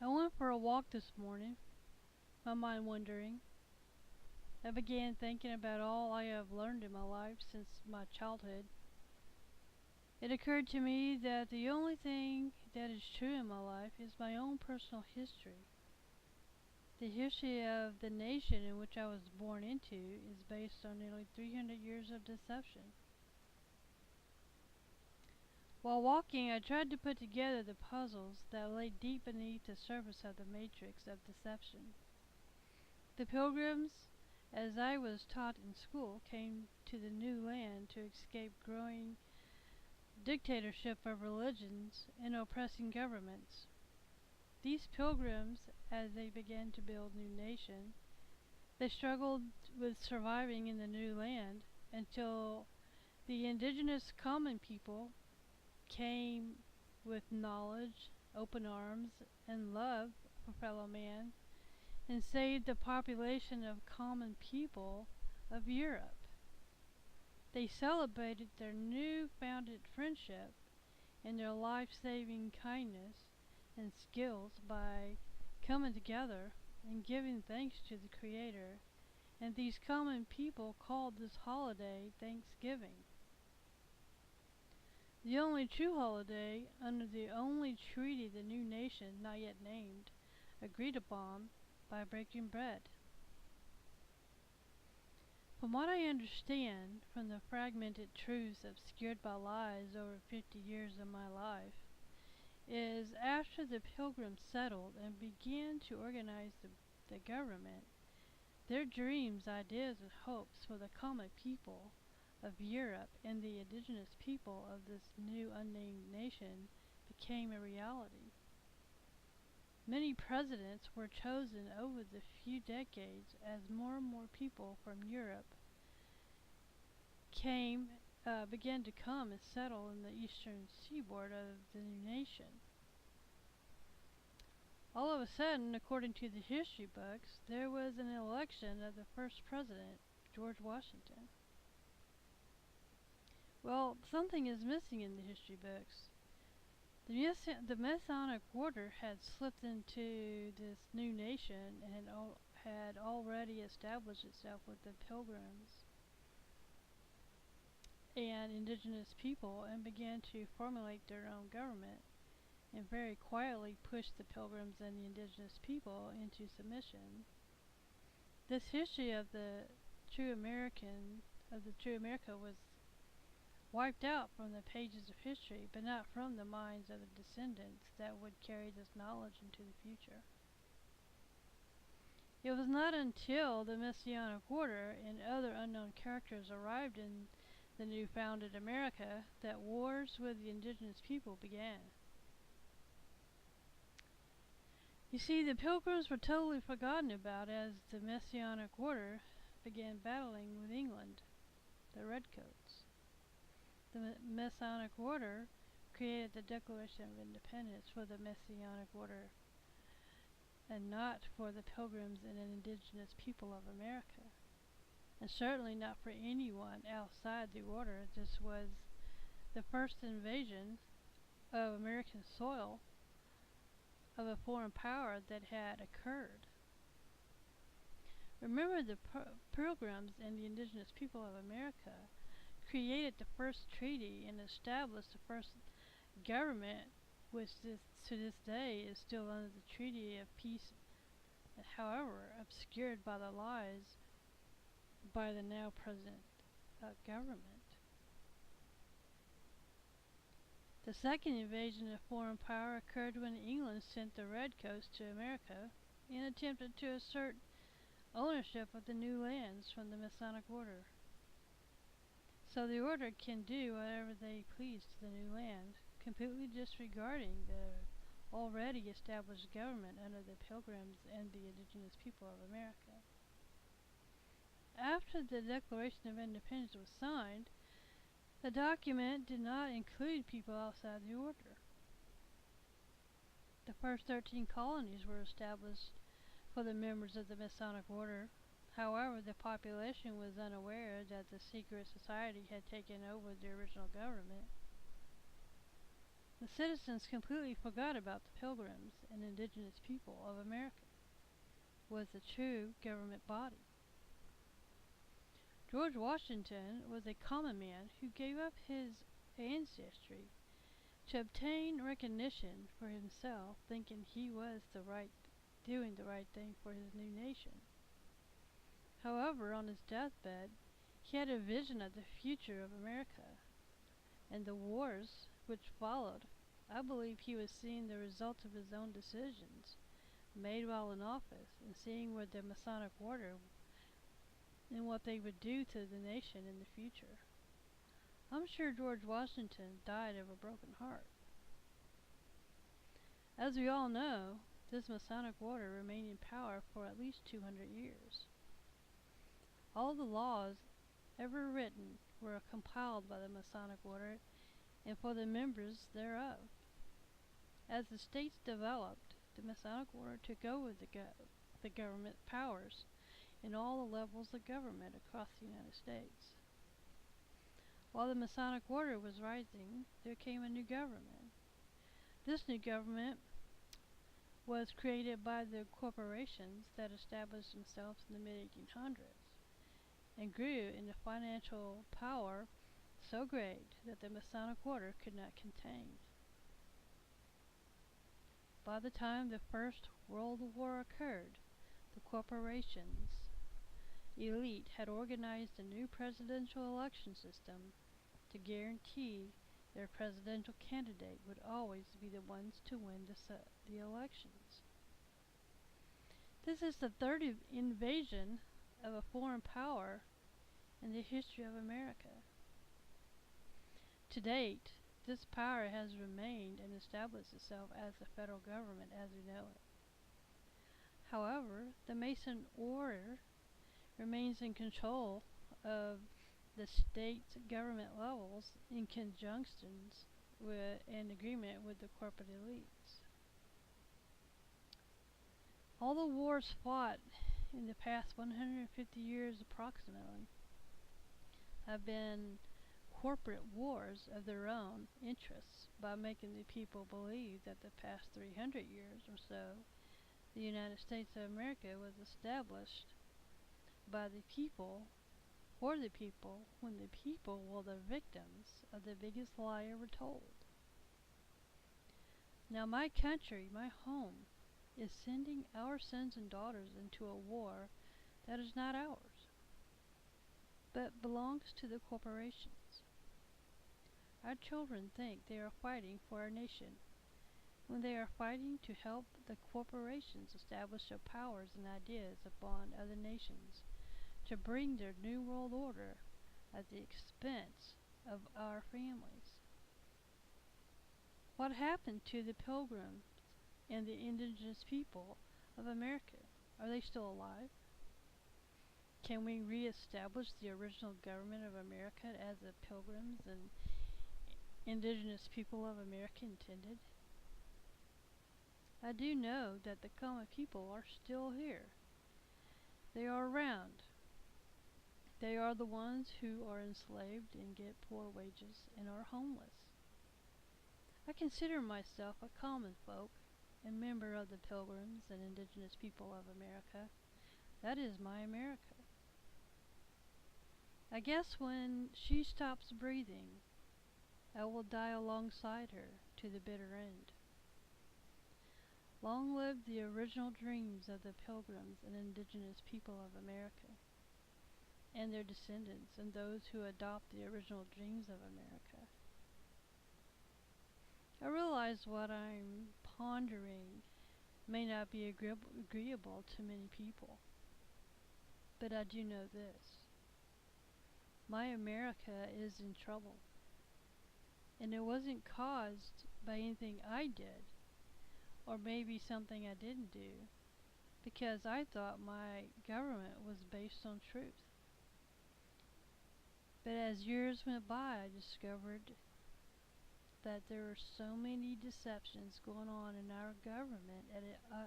I went for a walk this morning, my mind wandering. I began thinking about all I have learned in my life since my childhood. It occurred to me that the only thing that is true in my life is my own personal history. The history of the nation in which I was born into is based on nearly 300 years of deception. While walking, I tried to put together the puzzles that lay deep beneath the surface of the matrix of deception. The Pilgrims, as I was taught in school, came to the new land to escape growing dictatorship of religions and oppressing governments. These Pilgrims, as they began to build new nation, they struggled with surviving in the new land until the indigenous common people came with knowledge, open arms, and love for fellow man and saved the population of common people of Europe. They celebrated their new founded friendship and their life-saving kindness and skills by coming together and giving thanks to the Creator, and these common people called this holiday Thanksgiving. The only true holiday under the only treaty the new nation, not yet named, agreed upon by breaking bread. From what I understand from the fragmented truths obscured by lies over 50 years of my life, is after the Pilgrims settled and began to organize the government, their dreams, ideas, and hopes for the common people of Europe and the indigenous people of this new unnamed nation became a reality. Many presidents were chosen over the few decades as more and more people from Europe began to come and settle in the eastern seaboard of the new nation. All of a sudden, according to the history books, there was an election of the first president, George Washington. Well, something is missing in the history books. The Masonic order had slipped into this new nation and had already established itself with the Pilgrims and indigenous people and began to formulate their own government and very quietly pushed the Pilgrims and the indigenous people into submission. This history of the true America was wiped out from the pages of history, but not from the minds of the descendants that would carry this knowledge into the future. It was not until the Messianic Order and other unknown characters arrived in the new founded America that wars with the indigenous people began. You see, the Pilgrims were totally forgotten about as the Messianic Order began battling with England, the Redcoats. The Masonic Order created the Declaration of Independence for the Messianic Order and not for the Pilgrims and indigenous people of America, and certainly not for anyone outside the order. This was the first invasion of American soil of a foreign power that had occurred. Remember, the Pilgrims and the indigenous people of America created the first treaty and established the first government, which to this day is still under the Treaty of Peace, however obscured by the lies by the now present government. The second invasion of foreign power occurred when England sent the Redcoats to America and attempted to assert ownership of the new lands from the Masonic Order. So the order can do whatever they please to the new land, completely disregarding the already established government under the Pilgrims and the indigenous people of America. After the Declaration of Independence was signed, the document did not include people outside the order. The first 13 colonies were established for the members of the Masonic Order. However, the population was unaware that the secret society had taken over the original government. The citizens completely forgot about the Pilgrims and indigenous people of America was the true government body. George Washington was a common man who gave up his ancestry to obtain recognition for himself, thinking he was doing the right thing for his new nation. However, on his deathbed, he had a vision of the future of America and the wars which followed. I believe he was seeing the result of his own decisions made while in office and seeing where the Masonic Order and what they would do to the nation in the future. I'm sure George Washington died of a broken heart. As we all know, this Masonic Order remained in power for at least 200 years. All the laws ever written were compiled by the Masonic Order and for the members thereof. As the states developed, the Masonic Order took over the government powers in all the levels of government across the United States. While the Masonic Order was rising, there came a new government. This new government was created by the corporations that established themselves in the mid-1800s and grew into financial power so great that the Masonic Order could not contain. By the time the First World War occurred, the corporations elite had organized a new presidential election system to guarantee their presidential candidate would always be the ones to win the elections. This is the third invasion of a foreign power in the history of America. To date, this power has remained and established itself as the federal government as we know it. However, the Mason Order remains in control of the state's government levels in conjunction with an agreement with the corporate elites. All the wars fought in the past 150 years approximately have been corporate wars of their own interests by making the people believe that the past 300 years or so the United States of America was established by the people, for the people, when the people were the victims of the biggest lie ever told. Now my country, my home, is sending our sons and daughters into a war that is not ours, but belongs to the corporations. Our children think they are fighting for our nation, when they are fighting to help the corporations establish their powers and ideas upon other nations, to bring their new world order at the expense of our families. What happened to the Pilgrims and the indigenous people of America? Are they still alive? Can we re-establish the original government of America as the Pilgrims and indigenous people of America intended? I do know that the common people are still here. They are around. They are the ones who are enslaved and get poor wages and are homeless. I consider myself a common folk and member of the Pilgrims and indigenous people of America. That is my America. I guess when she stops breathing, I will die alongside her to the bitter end. Long live the original dreams of the Pilgrims and indigenous people of America, and their descendants and those who adopt the original dreams of America. I realize what I'm pondering may not be agreeable to many people, but I do know this. My America is in trouble, and it wasn't caused by anything I did, or maybe something I didn't do, because I thought my government was based on truth. But as years went by, I discovered that there are so many deceptions going on in our government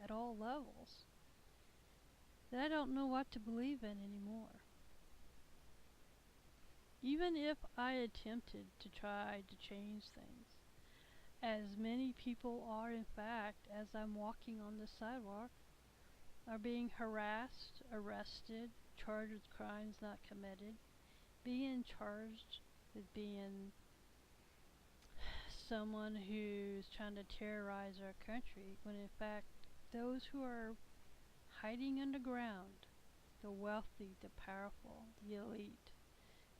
at all levels that I don't know what to believe in anymore. Even if I attempted to try to change things, as many people are, in fact, as I'm walking on the sidewalk, are being harassed, arrested, charged with crimes not committed, being charged with being someone who's trying to terrorize our country, when in fact those who are hiding underground, the wealthy, the powerful, the elite,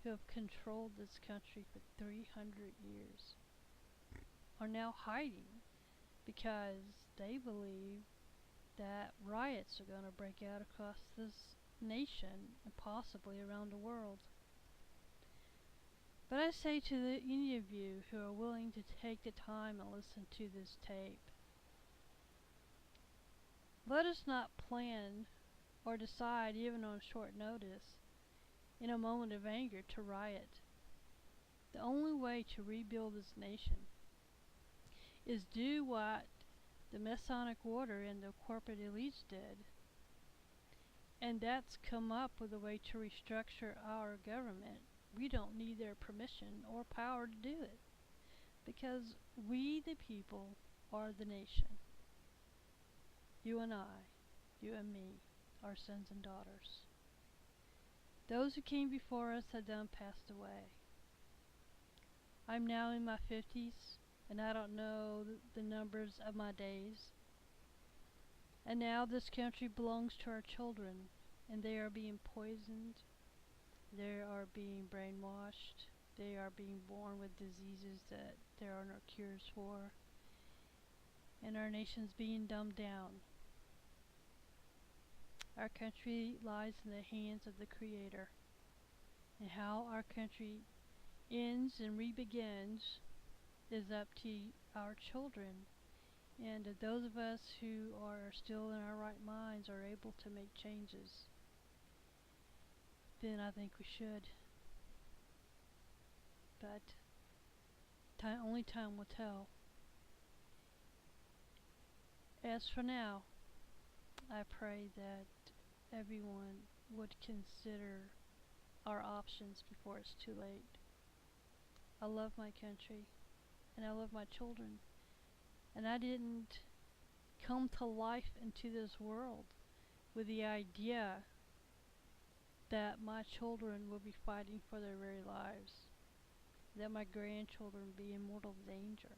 who have controlled this country for 300 years, are now hiding because they believe that riots are going to break out across this nation and possibly around the world. But I say to any of you who are willing to take the time and listen to this tape, let us not plan or decide, even on short notice, in a moment of anger, to riot. The only way to rebuild this nation is do what the Masonic Order and the corporate elites did, and that's come up with a way to restructure our government. We don't need their permission or power to do it, because we, the people, are the nation. You and I, you and me, our sons and daughters. Those who came before us have done passed away. I'm now in my 50s, and I don't know the numbers of my days. And now this country belongs to our children, and they are being poisoned, they are being brainwashed, they are being born with diseases that there are no cures for, and our nation's being dumbed down. Our country lies in the hands of the Creator, and how our country ends and re-begins is up to our children. And if those of us who are still in our right minds are able to make changes, then I think we should. But only time will tell. As for now, I pray that everyone would consider our options before it's too late. I love my country, and I love my children, and I didn't come to life into this world with the idea that my children will be fighting for their very lives, that my grandchildren will be in mortal danger,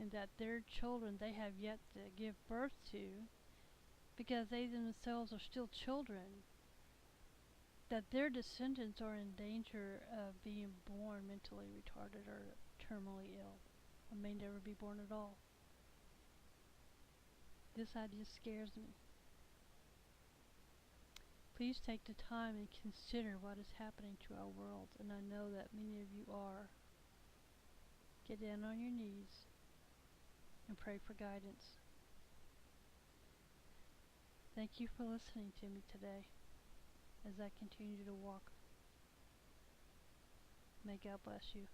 and that their children they have yet to give birth to, because they themselves are still children, that their descendants are in danger of being born mentally retarded or terminally ill, or may never be born at all. This idea scares me. Please take the time and consider what is happening to our world, and I know that many of you are. Get down on your knees and pray for guidance. Thank you for listening to me today as I continue to walk. May God bless you.